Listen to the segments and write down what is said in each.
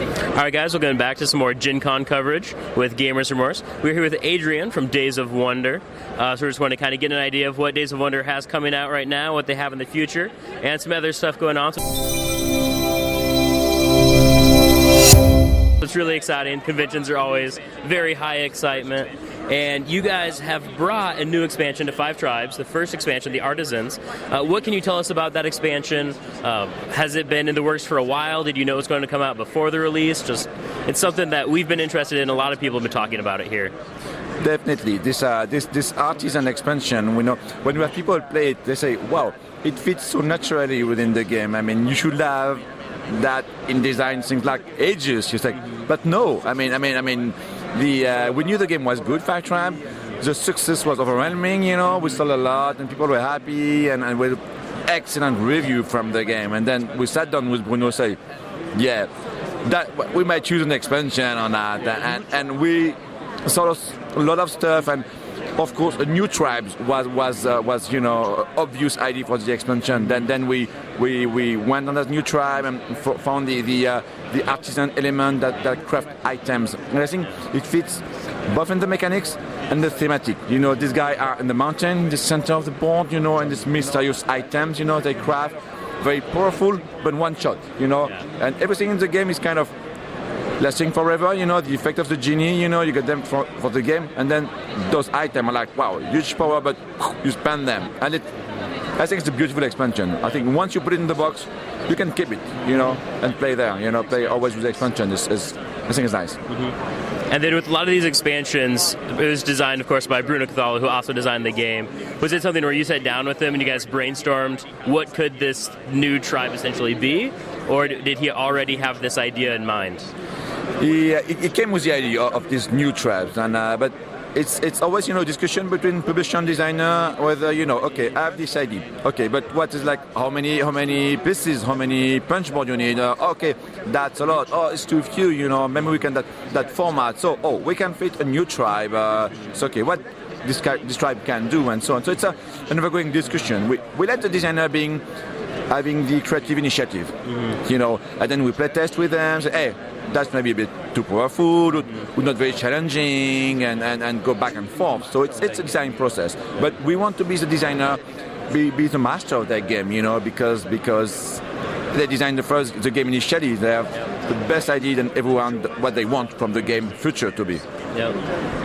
All right, guys, we're going back to some more GenCon coverage with Gamers Remorse. We're here with Adrien from Days of Wonder. So we just want to kind of get an idea of what Days of Wonder has coming out right now, what they have in the future, and some other stuff going on. It's really exciting. Conventions are always very high excitement. And you guys have brought a new expansion to 5 Tribes, the first expansion, the Artisans. What can you tell us about that expansion? Has it been in the works for a while? Did you know it was going to come out before the release? It's something that we've been interested in. A lot of people have been talking about it here. Definitely. This Artisan expansion, we know, when we have people play it, they say, wow, it fits so naturally within the game. I mean, you should have that in design things like ages. You say, but no, I mean, we knew the game was good, 5 Tribe. The success was overwhelming, you know, we sold a lot and people were happy and with excellent review from the game. And then we sat down with Bruno and say, yeah, that we might choose an expansion on that. And we saw a lot of stuff, and of course a new tribes was you know, obvious idea for the expansion. Then we went on that new tribe and found the artisan element that craft items. And I think it fits both in the mechanics and the thematic. You know, these guys are in the mountain, the center of the board, you know, and these mysterious items, you know, they craft very powerful, but one shot, you know, and everything in the game is kind of lasting forever, you know, the effect of the genie, you know, you get them for the game, and then those items are like, wow, huge power, but you spend them. And I think it's a beautiful expansion. I think once you put it in the box, you can keep it, you know, and play there, you know, play always with the expansion. I think it's nice. Mm-hmm. And then with a lot of these expansions, it was designed, of course, by Bruno Cathala, who also designed the game. Was it something where you sat down with him and you guys brainstormed what could this new tribe essentially be? Or did he already have this idea in mind? It came with the idea of these new tribes, and but it's always, you know, discussion between publisher and designer whether, you know, okay, I have this idea, okay, but what is like how many pieces, how many punch board you need? Okay, that's a lot. Oh, it's too few, you know. Maybe we can that format. So we can fit a new tribe. So okay, what this tribe can do and so on. So it's an ongoing discussion. We let the designer having the creative initiative, you know, and then we play test with them, say, hey, that's maybe a bit too powerful, not very challenging, and go back and forth. So it's a design process. But we want to be the designer, be the master of that game, you know, because they designed the game initially. They have the best idea than everyone what they want from the game future to be. Yep.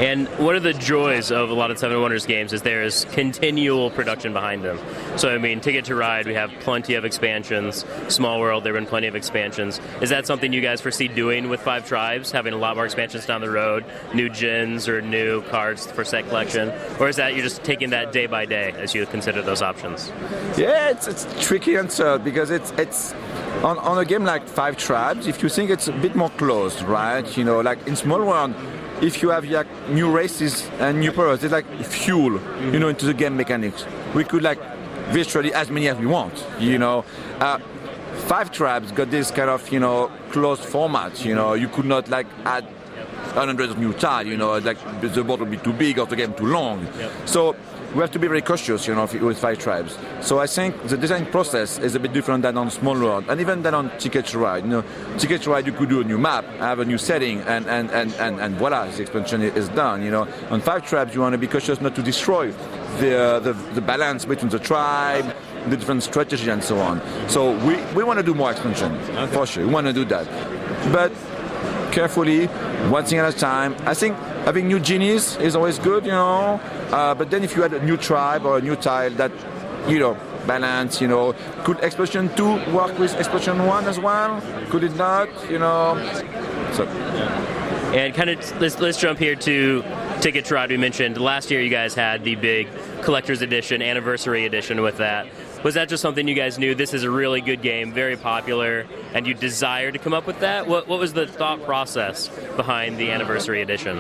And one of the joys of a lot of Seven Wonders games is there's continual production behind them. So, I mean, Ticket to Ride, we have plenty of expansions. Small World, there have been plenty of expansions. Is that something you guys foresee doing with 5 Tribes, having a lot more expansions down the road, new gens or new cards for set collection? Or is that you're just taking that day by day as you consider those options? Yeah, it's a tricky answer because it's on a game like 5 Tribes, if you think it's a bit more closed, right? You know, like in Small World, if you have like new races and new powers, it's like fuel, you know, into the game mechanics. We could like virtually as many as we want, you know. 5 Tribes got this kind of, you know, closed format, you know. You could not like add 100 of new tiles, you know, like the board would be too big or the game too long. Yep. So we have to be very cautious, you know, with 5 Tribes. So I think the design process is a bit different than on Small World, and even than on Ticket to Ride. You know, Ticket to Ride, you could do a new map, have a new setting, and voila, the expansion is done. You know, on 5 Tribes, you want to be cautious not to destroy the balance between the tribe, the different strategy, and so on. So we want to do more expansion, for sure. We want to do that, but carefully, one thing at a time. I think having new genies is always good, you know. But then if you had a new tribe or a new tile that, you know, balance, you know, could Explosion 2 work with Explosion 1 as well? Could it not? You know. So. And kind of let's jump here to Ticket to Ride. We mentioned last year you guys had the big collector's edition, anniversary edition with that. Was that just something you guys knew, this is a really good game, very popular, and you desired to come up with that? What was the thought process behind the anniversary edition?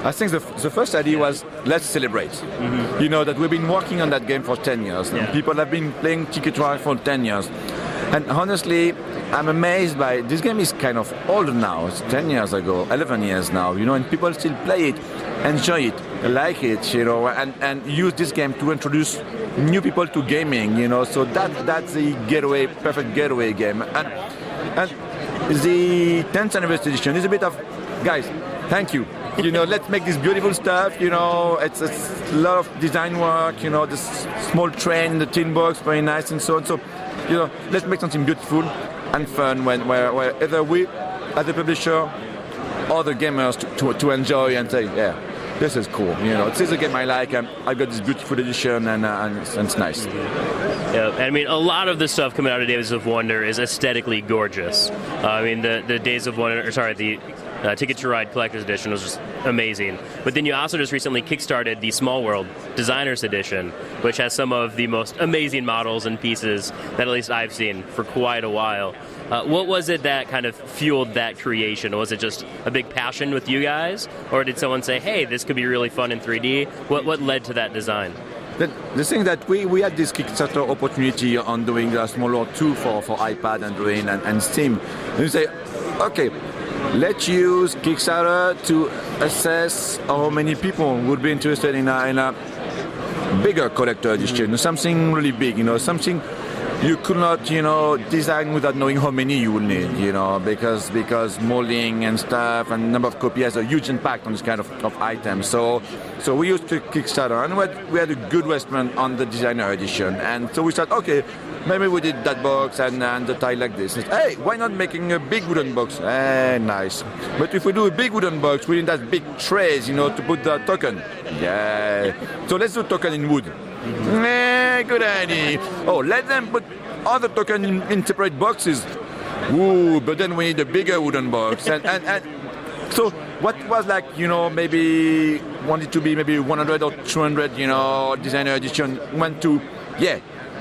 I think the first idea was, let's celebrate. Mm-hmm. You know, that we've been working on that game for 10 years. Yeah. And people have been playing Ticket to Ride for 10 years. And honestly, I'm amazed by, this game is kind of old now. It's 10 years ago, 11 years now, you know, and people still play it, enjoy it, like it, you know, and use this game to introduce new people to gaming, you know. So that's the getaway, perfect getaway game. And the 10th anniversary edition is a bit of, guys, thank you. Let's make this beautiful stuff. It's a lot of design work. This small train, the tin box, very nice and so on. So, let's make something beautiful and fun where either we, as a publisher, or the gamers to enjoy and say, yeah, this is cool. This is a game I like. I've got this beautiful edition and it's nice. Yeah, I mean, a lot of the stuff coming out of Days of Wonder is aesthetically gorgeous. The Days of Wonder, the Ticket to Ride Collector's Edition was just amazing. But then you also just recently kickstarted the Small World Designer's Edition, which has some of the most amazing models and pieces that at least I've seen for quite a while. What was it that kind of fueled that creation? Was it just a big passion with you guys? Or did someone say, hey, this could be really fun in 3D? What led to that design? The thing that we had this Kickstarter opportunity on doing the Small World 2 for iPad, Android, and Steam. And you say, okay, let's use Kickstarter to assess how many people would be interested in a bigger collector edition, something really big, something you could not, design without knowing how many you would need, because molding and stuff and number of copies has a huge impact on this kind of items. So we used Kickstarter, and we had a good response on the designer edition. And so we thought, okay, maybe we did that box and the tile like this. Hey, why not making a big wooden box? Nice. But if we do a big wooden box, we need that big trays, to put the token. Yeah. So let's do token in wood. Good idea. Oh, let them put other token in separate boxes. Ooh, but then we need a bigger wooden box. And so what was maybe wanted to be maybe 100 or 200, designer edition went to, yeah,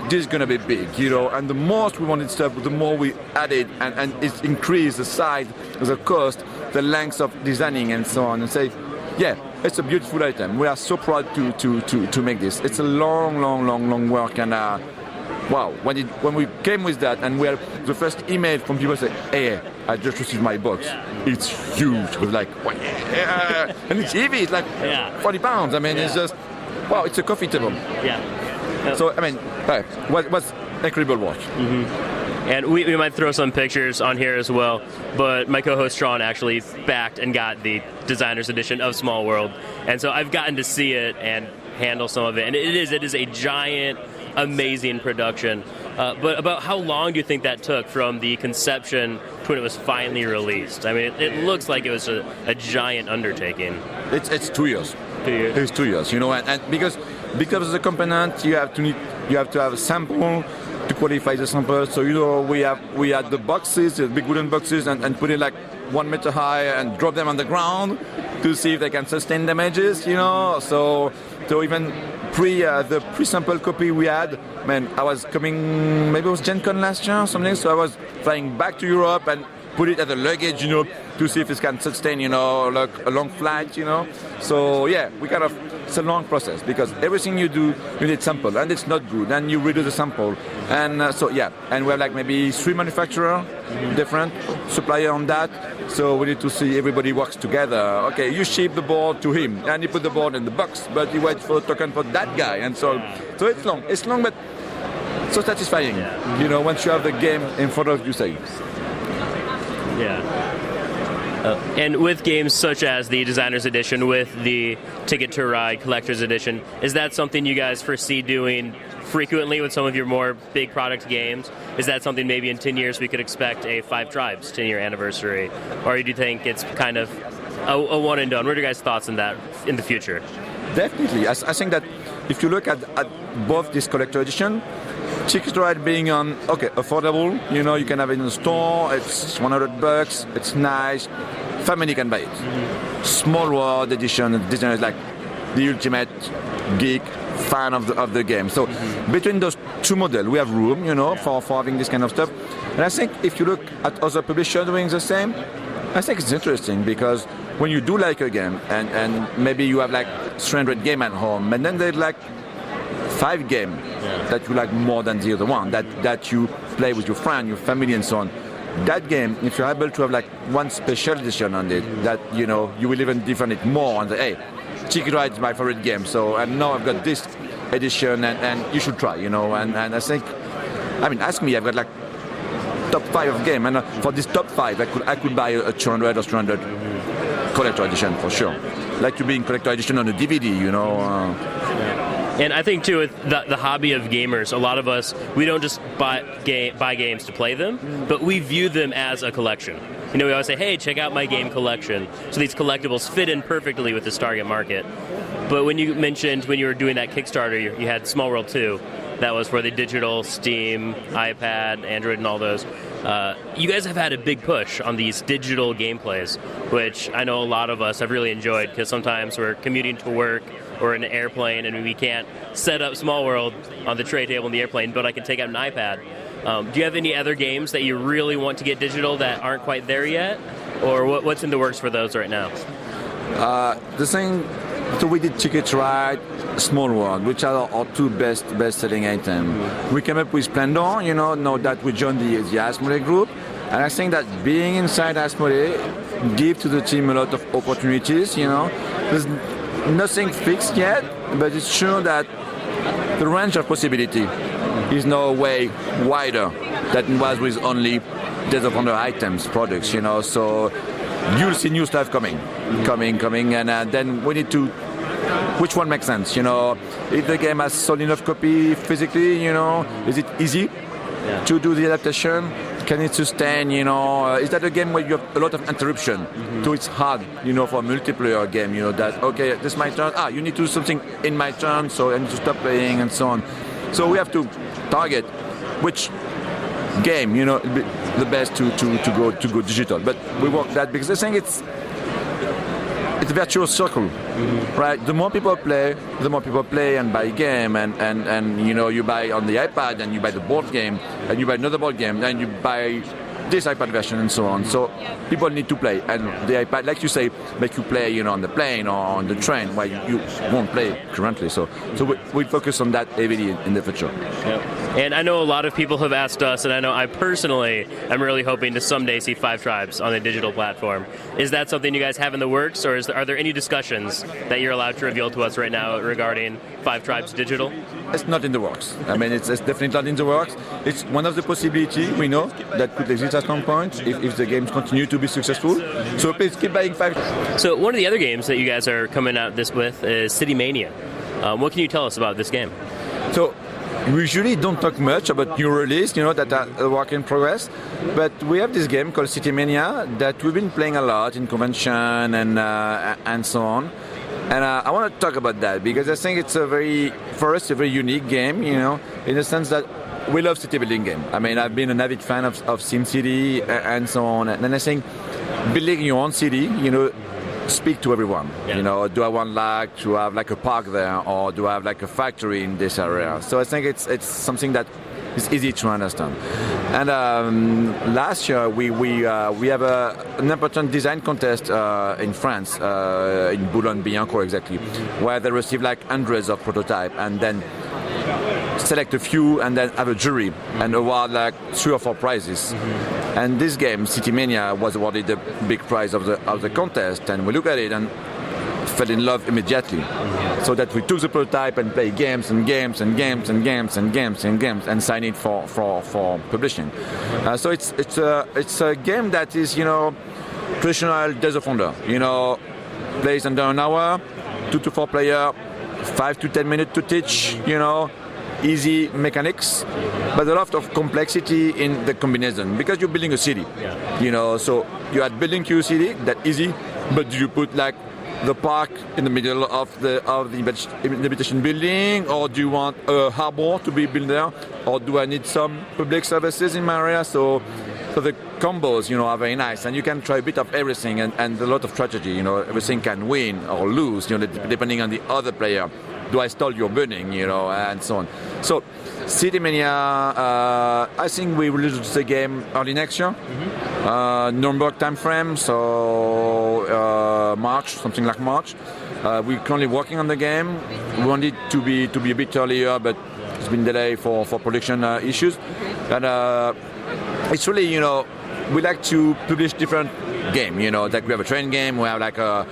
this is going to be big, and the more we wanted stuff, the more we added, and it increased the size, the cost, the length of designing, and so on, and say, yeah, it's a beautiful item. We are so proud to make this. It's a long work, and wow, when we came with that, and we had the first email from people say, hey, I just received my box. It's huge. It was like, yeah. And it's heavy. It's like 40 pounds. I mean, it's just, wow, it's a coffee table. Yeah. So, I mean, what's incredible work. Mm-hmm. And we might throw some pictures on here as well, but my co-host Sean actually backed and got the designer's edition of Small World. And so I've gotten to see it and handle some of it. And it is a giant, amazing production. But about how long do you think that took from the conception to when it was finally released? I mean, it looks like it was a giant undertaking. It's 2 years. 2 years. It's 2 years, and because of the component, you have to have a sample to qualify the sample. So we had the boxes, the big wooden boxes, and put it like 1 meter high and drop them on the ground to see if they can sustain damages. So even the pre-sample copy we had, man, I was coming, maybe it was GenCon last year or something. So I was flying back to Europe and put it as a luggage, to see if it can sustain, like a long flight, So yeah, it's a long process because everything you do, you need sample, and it's not good. And you redo the sample, and so yeah, and we have like maybe 3 manufacturers, different supplier on that. So we need to see everybody works together. Okay, you ship the board to him, and you put the board in the box, but you wait for the token for that guy, and so it's long. It's long, but so satisfying. Yeah. Once you have the game in front of you, say. Yeah. And with games such as the Designer's Edition, with the Ticket to Ride Collector's Edition, is that something you guys foresee doing frequently with some of your more big product games? Is that something maybe in 10 years we could expect a Five Tribes 10-year anniversary? Or do you think it's kind of a one and done? What are your guys' thoughts on that in the future? Definitely. I think that if you look at both this collector edition, Ticket to Ride being affordable, you can have it in the store, it's $100, it's nice, family can buy it. Mm-hmm. Small World edition, Disney is like the ultimate geek fan of the game. So between those two models, we have room, for having this kind of stuff. And I think if you look at other publishers doing the same, I think it's interesting because when you do like a game and maybe you have like 300 games at home, and then there's like 5 games that you like more than the other one, that you play with your friend, your family, and so on. That game, if you're able to have like one special edition on it, that you will even define it more and say, hey, Ticket Ride is my favorite game, so and now I've got this edition, and you should try, and I think, ask me, I've got like top 5 of game, and for this top 5, I could buy a 200 or 300 collector edition for sure. Like to be in collector edition on a DVD, And I think too, with the hobby of gamers, a lot of us, we don't just buy games to play them, but we view them as a collection. We always say, hey, check out my game collection. So these collectibles fit in perfectly with this target market. But when you mentioned when you were doing that Kickstarter, you had Small World 2. That was for the digital, Steam, iPad, Android, and all those. You guys have had a big push on these digital gameplays, which I know a lot of us have really enjoyed, because sometimes we're commuting to work or in an airplane and we can't set up Small World on the tray table in the airplane, but I can take out an iPad. Do you have any other games that you really want to get digital that aren't quite there yet? Or what's in the works for those right now? The thing, so we did Ticket to Ride, Small World, which are our two best-selling items. We came up with Splendor, now that we joined the Asmodee group, and I think that being inside Asmodee gives to the team a lot of opportunities. There's nothing fixed yet, but it's true that the range of possibility is now way wider than it was with only Days of Wonder items, products. So you'll see new stuff coming, and then we need to. Which one makes sense? If the game has sold enough copy physically, is it easy to do the adaptation? Can it sustain? Is that a game where you have a lot of interruption? So it's hard, for a multiplayer game. That okay, this is my turn. You need to do something in my turn, so I need to stop playing and so on. So we have to target which game, the best to go digital. But we work that because I think it's a virtuous circle, right? The more people play and buy game, and you buy on the iPad, and you buy the board game, and you buy another board game, then you buy this iPad version and so on. So people need to play, and the iPad, like you say, make you play, on the plane or on the train, where you won't play currently. So we focus on that heavily in the future. Yep. And I know a lot of people have asked us, and I know I personally am really hoping to someday see 5 Tribes on a digital platform. Is that something you guys have in the works, or are there any discussions that you're allowed to reveal to us right now regarding 5 Tribes digital? It's not in the works. I mean, it's definitely not in the works. It's one of the possibilities we know that could exist at some point if the games continue to be successful. So please keep buying 5 Tribes. So one of the other games that you guys are coming out with is City Mania. What can you tell us about this game? So we usually don't talk much about new release, that are a work in progress. But we have this game called City Mania that we've been playing a lot in convention and so on. And I want to talk about that because I think it's a very unique game, in the sense that we love city building game. I mean, I've been an avid fan of SimCity and so on. And then I think building your own city, speak to everyone. Yeah. Do I want to have a park there, or do I have a factory in this area? So I think it's something that is easy to understand. And last year we have an important design contest in France, in Boulogne-Billancourt exactly, where they receive hundreds of prototypes and then select a few and then have a jury and award 3 or 4 prizes. And this game, City Mania, was awarded the big prize of the contest, and we look at it and fell in love immediately. So that we took the prototype and played games and games and games and games and games and games and signed it for publishing. So it's a game that is traditional Days of Wonder. Plays under an hour, 2 to 4 player, 5 to 10 minutes to teach. Easy mechanics, but a lot of complexity in the combination because you're building a city. Yeah. So you are building your city that easy, but do you put the park in the middle of the invitation building, or do you want a harbor to be built there, or do I need some public services in my area? So the combos, are very nice, and you can try a bit of everything and a lot of strategy. Everything can win or lose, depending on the other player. Do I stall your burning, and so on. So, City Mania, I think we will release the game early next year. Nuremberg time frame, so March, something like March. We're currently working on the game. We want it to be a bit earlier, but it's been delayed for production issues. And it's really, we like to publish different game. Like we have a train game, we have like a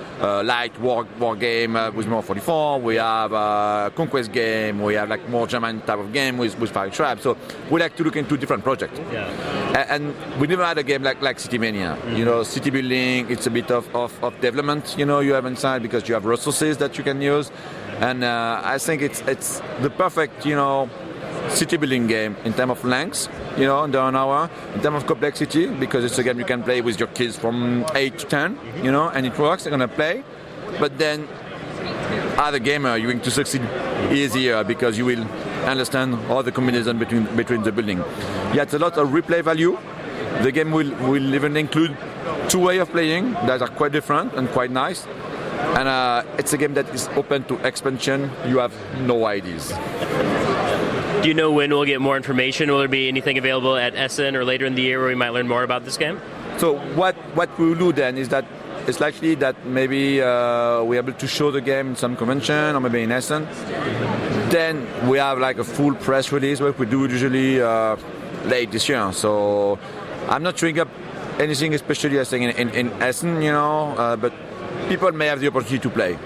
light war game with more 44. We have a conquest game. We have like more German type of game with Fire Trap. So we like to look into different projects. Yeah. And we never had a game like City Mania. City building. It's a bit of development. You have inside because you have resources that you can use. And I think it's the perfect city building game in terms of length, under an hour, in terms of complexity, because it's a game you can play with your kids from 8 to 10, and it works, they're going to play. But then, as a gamer, you're going to succeed easier because you will understand all the combination between the building. Yeah, it's a lot of replay value. The game will even include 2 ways of playing that are quite different and quite nice. And it's a game that is open to expansion. You have no ideas. Do you know when we'll get more information? Will there be anything available at Essen or later in the year where we might learn more about this game? So what we will do then is that it's likely that maybe we're able to show the game in some convention or maybe in Essen. Then we have like a full press release, what we do usually late this year. So I'm not showing up anything especially I think in Essen, but people may have the opportunity to play,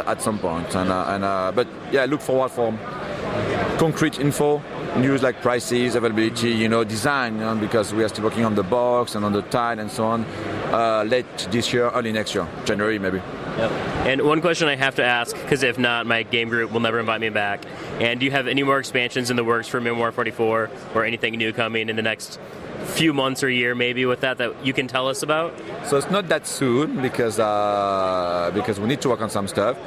at some point. But yeah, look forward for concrete info, news like prices, availability, design, because we are still working on the box and on the tile and so on. Late this year, early next year, January maybe. Yep. And one question I have to ask, because if not, my game group will never invite me back. And do you have any more expansions in the works for Memoir 44 or anything new coming in the next few months or year maybe with that you can tell us about? So it's not that soon because we need to work on some stuff.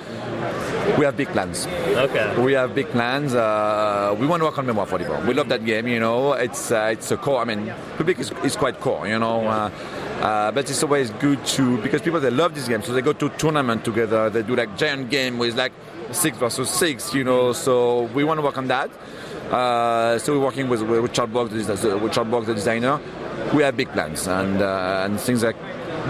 We have big plans. Okay. We have big plans. We want to work on Memoir 44. We love that game, It's a core. I mean, public is quite core, but it's always good because people, they love this game. So they go to tournament together. They do like giant game with like 6 versus 6, So we want to work on that. So we're working with Charles Bock, the designer. We have big plans and things that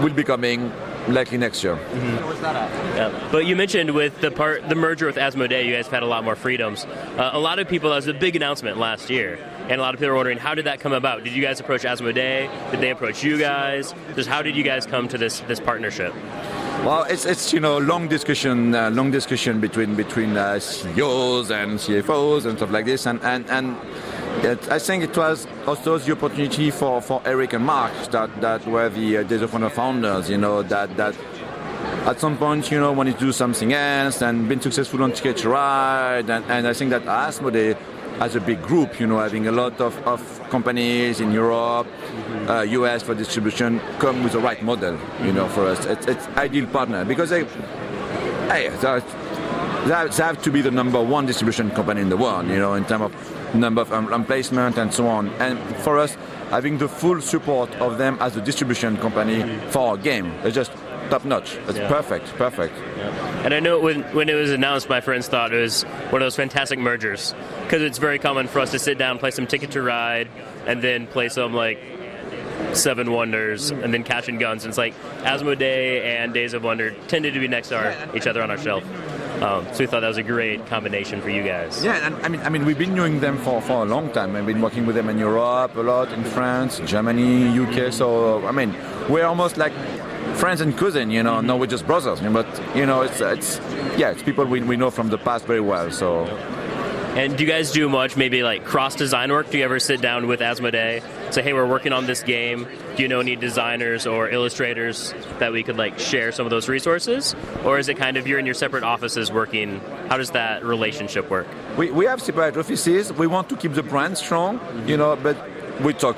will be coming likely next year. Yeah. But you mentioned with the merger with Asmodee, you guys have had a lot more freedoms. A lot of people, that was a big announcement last year, and a lot of people are wondering, how did that come about? Did you guys approach Asmodee? Did they approach you guys? Just how did you guys come to this partnership? Well, it's long discussion between CEOs and CFOs and stuff like this, and I think it was also the opportunity for Eric and Mark that were the Days of Wonder founders, that at some point, wanted to do something else and been successful on Ticket to Ride, and I think that Asmodee as a big group, having a lot of companies in Europe, US for distribution, come with the right model, for us. It's ideal partner because they have to be the number 1 distribution company in the world, in terms of number of placement and so on. And for us, having the full support of them as a distribution company for our game, it's just top notch. It's perfect. Yeah. And I know when it was announced, my friends thought it was one of those fantastic mergers, because it's very common for us to sit down, play some Ticket to Ride, and then play some like 7 Wonders, and then Cash and Guns. And it's like Asmodee and Days of Wonder tended to be next to each other on our shelf. So we thought that was a great combination for you guys. Yeah, and I mean, we've been knowing them for a long time. I've been working with them in Europe a lot, in France, Germany, UK. So I mean, we're almost like friends and cousins, No, we're just brothers. But it's people we know from the past very well. So. And do you guys do much, maybe like cross-design work? Do you ever sit down with Asmodee, say, hey, we're working on this game. Do you know any designers or illustrators that we could like share some of those resources? Or is it kind of you're in your separate offices working? How does that relationship work? We have separate offices. We want to keep the brand strong, but we talk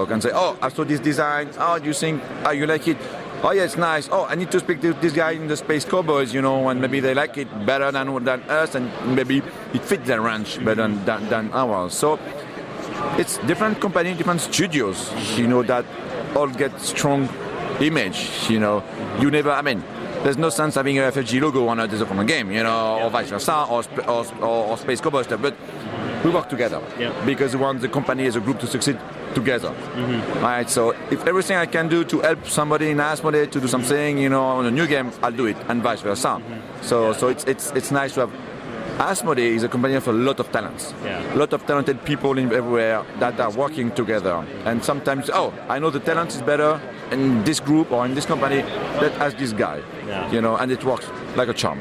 and say, oh, I saw this design. Oh, do you think, you like it? Oh yeah, it's nice. Oh, I need to speak to this guy in the Space Cowboys, and maybe they like it better than us, and maybe it fits their ranch better than ours. So it's different companies, different studios, that all get strong image. You never. I mean, there's no sense having a FFG logo on a Days of Wonder game, or vice versa, or Space Cowboys stuff. But we work together because we want the company as a group to succeed together. Right, so if everything I can do to help somebody in Asmodee to do something, on a new game, I'll do it, and vice versa. So it's nice to have Asmodee is a company of a lot of talents, a lot of talented people everywhere that are working together. And sometimes, I know the talent is better in this group or in this company that as this guy, and it works like a charm.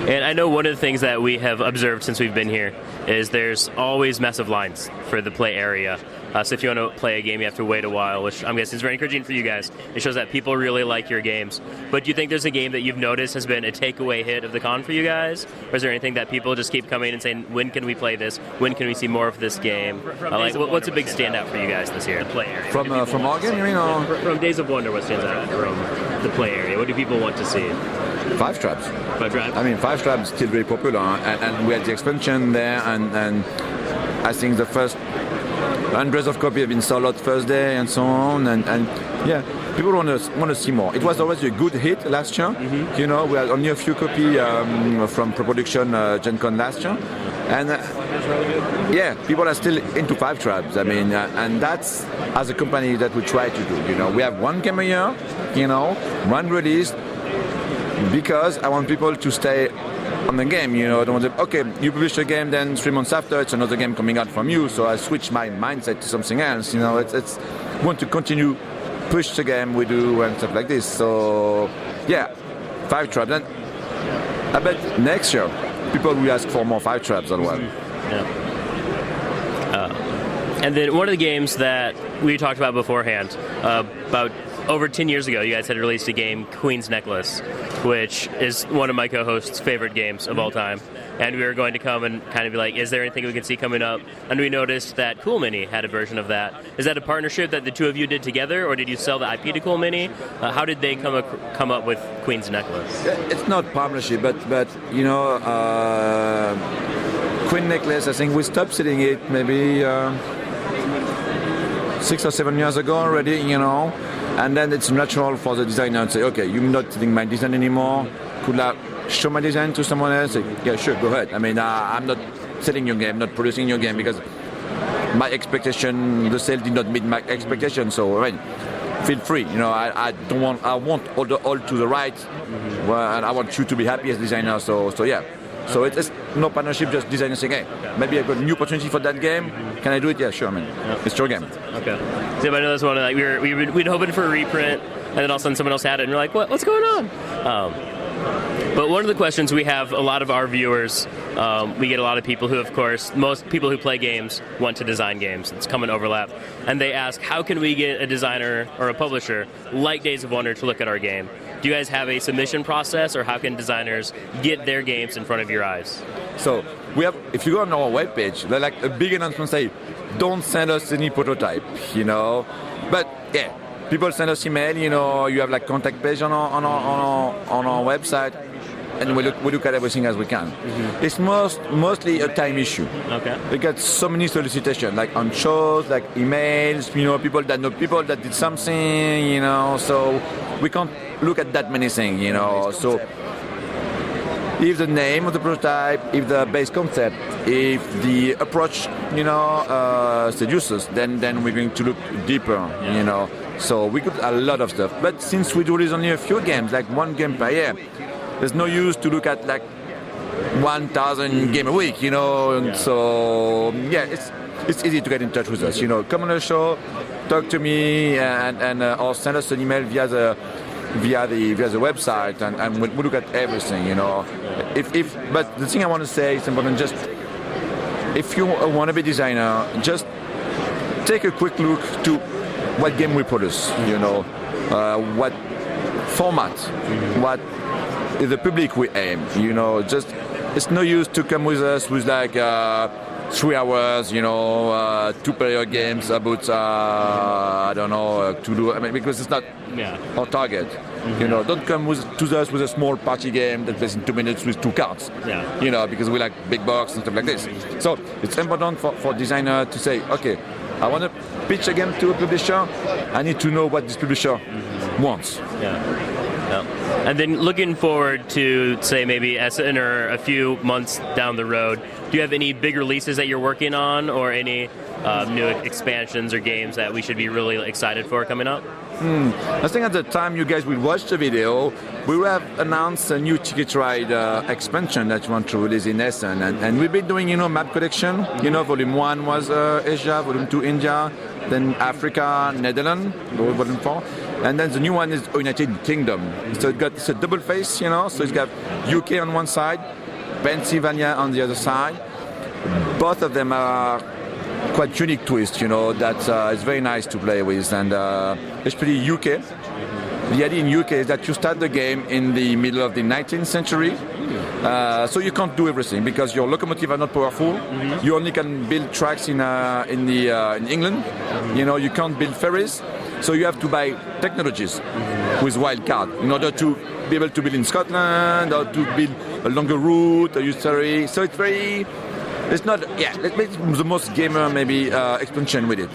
And I know one of the things that we have observed since we've been here is there's always massive lines for the play area. So if you want to play a game, you have to wait a while, which I'm guessing is very encouraging for you guys. It shows that people really like your games. But do you think there's a game that you've noticed has been a takeaway hit of the con for you guys? Or is there anything that people just keep coming and saying, when can we play this? When can we see more of this game? What's a big standout for you guys this year? The play area. From our game, you mean? Or? From Days of Wonder, what stands out from the play area? What do people want to see? Five Tribes. Five Tribes? I mean, Five Tribes is still very popular, and we had the expansion there, and I think the first hundreds of copies have been sold out first day, and so on, and yeah, people want to see more. It was always a good hit last year. We had only a few copies from pre-production GenCon last year, and people are still into Five Tribes. I mean, and that's as a company that we try to do. We have one game a year, one release. Because I want people to stay on the game, I don't want to, okay, you publish a game, then 3 months after, it's another game coming out from you, so I switch my mindset to something else, it's want to continue push the game we do and stuff like this, so, yeah, Five Tribes, and I bet next year, people will ask for more Five Tribes as well. And then one of the games that we talked about beforehand, about over 10 years ago, you guys had released a game, Queen's Necklace, which is one of my co-hosts' favorite games of all time. And we were going to come and kind of be like, is there anything we can see coming up? And we noticed that Cool Mini had a version of that. Is that a partnership that the two of you did together, or did you sell the IP to Cool Mini? How did they come up with Queen's Necklace? It's not partnership, but Queen Necklace, I think we stopped selling it maybe 6 or 7 years ago already, and then it's natural for the designer to say, okay, you're not selling my design anymore, could I show my design to someone else? Say, yeah, sure, go ahead. I mean, I'm not selling your game, not producing your game, because my expectation, the sale did not meet my expectation, so feel free. I want all to the right, and I want you to be happy as designer, so yeah. So it's no partnership, just designer saying, hey, maybe I got a new opportunity for that game. Can I do it? Yeah, sure, it's your game. Okay. So I know that's one of we'd hoping for a reprint, and then all of a sudden someone else had it, and we're like, what's going on? But one of the questions we have, a lot of our viewers, we get a lot of people who, of course, most people who play games want to design games. It's common overlap. And they ask, how can we get a designer or a publisher like Days of Wonder to look at our game? Do you guys have a submission process, or how can designers get their games in front of your eyes? So we have, if you go on our webpage, they're like a big announcement say, don't send us any prototype, But yeah, people send us email, you have like contact page on our website, and we look at everything as we can. It's mostly a time issue. Okay. We get so many solicitations, like on shows, like emails, people that know people that did something, so we can't look at that many things, So if the name of the prototype, if the base concept, if the approach, seduces, then we're going to look deeper, So we got a lot of stuff. But since we do release only a few games, like one game per year, there's no use to look at like 1,000 game a week, So yeah, it's easy to get in touch with us. Come on the show, talk to me, and or send us an email via the website, and we look at everything. But the thing I want to say is important. Just if you want to be a designer, just take a quick look to what game we produce. What format, what is the public we aim. Just it's no use to come with us with like 3 hours, 2-player games about to do. Because it's not our target. Don't come to us with a small party game that plays in 2 minutes with 2 cards. Because we like big box and stuff like this. So it's important for designer to say, okay, I want to pitch a game to a publisher. I need to know what this publisher wants. And then looking forward to, say, maybe Essen or a few months down the road, do you have any big releases that you're working on, or any new expansions or games that we should be really excited for coming up? I think at the time you guys will watch the video, we will have announced a new Ticket Ride expansion that we want to release in Essen. And we've been doing, map collection. Volume 1 was Asia, Volume 2 India, then Africa, Netherlands, Volume 4. And then the new one is United Kingdom. So it's a double face, so it's got UK on one side, Pennsylvania on the other side. Both of them are quite unique twist, that is very nice to play with, and especially UK. The idea in UK is that you start the game in the middle of the 19th century, so you can't do everything because your locomotive are not powerful. You only can build tracks in England. You can't build ferries, so you have to buy technologies with wildcard in order to be able to build in Scotland or to build a longer route or use ferry. So it's very. It's not, let's make the most gamer maybe expansion with it,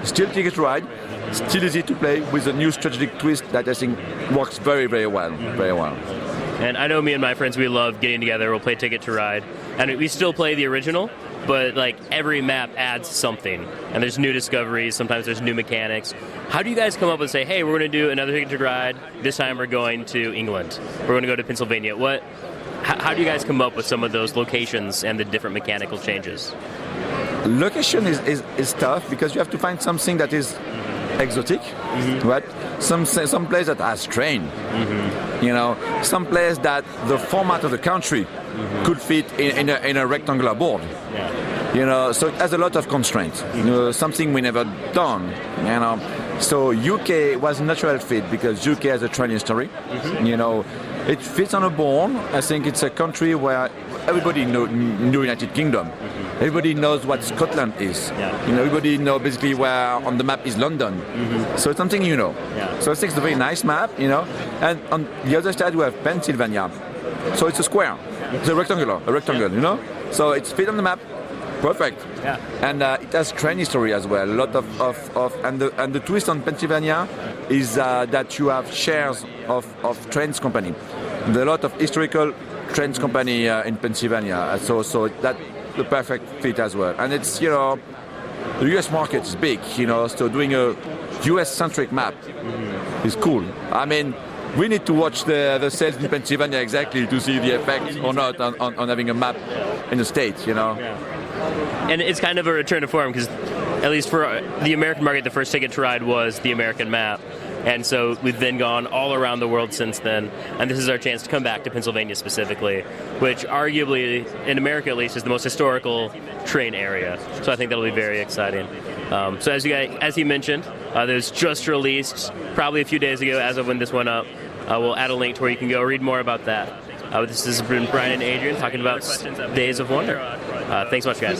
Still Ticket Ride, still easy to play with a new strategic twist that I think works very, very well, very well. And I know me and my friends, we love getting together, we'll play Ticket to Ride, and we still play the original, but like every map adds something, and there's new discoveries, sometimes there's new mechanics. How do you guys come up and say, hey, we're going to do another Ticket to Ride, this time we're going to England, we're going to go to Pennsylvania? How do you guys come up with some of those locations and the different mechanical changes? Location is tough because you have to find something that is exotic, right? Some place that has train, some place that the format of the country could fit in a rectangular board. So it has a lot of constraints. Something we never done. So UK was a natural fit because UK has a train history. It fits on a board. I think it's a country where everybody knows United Kingdom. Everybody knows what Scotland is. Everybody knows basically where on the map is London. So it's something So I think it's a very nice map, And on the other side we have Pennsylvania. So it's a square. It's a rectangle, So it's fit on the map. Perfect. And it has train history as well. A lot and the twist on Pennsylvania is that you have shares of trains company. There's a lot of historical trains company in Pennsylvania. So that's the perfect fit as well. And it's the US market is big. So doing a US centric map is cool. I mean, we need to watch the sales in Pennsylvania exactly to see the effect or not on having a map in the States. And it's kind of a return to form because, at least for the American market, the first Ticket to Ride was the American map. And so we've then gone all around the world since then. And this is our chance to come back to Pennsylvania specifically, which arguably, in America at least, is the most historical train area. So I think that'll be very exciting. So as he mentioned, there's just released probably a few days ago as of when this went up. We'll add a link to where you can go read more about that. This has been Brian and Adrien talking about Days of Wonder. Thanks so much, guys.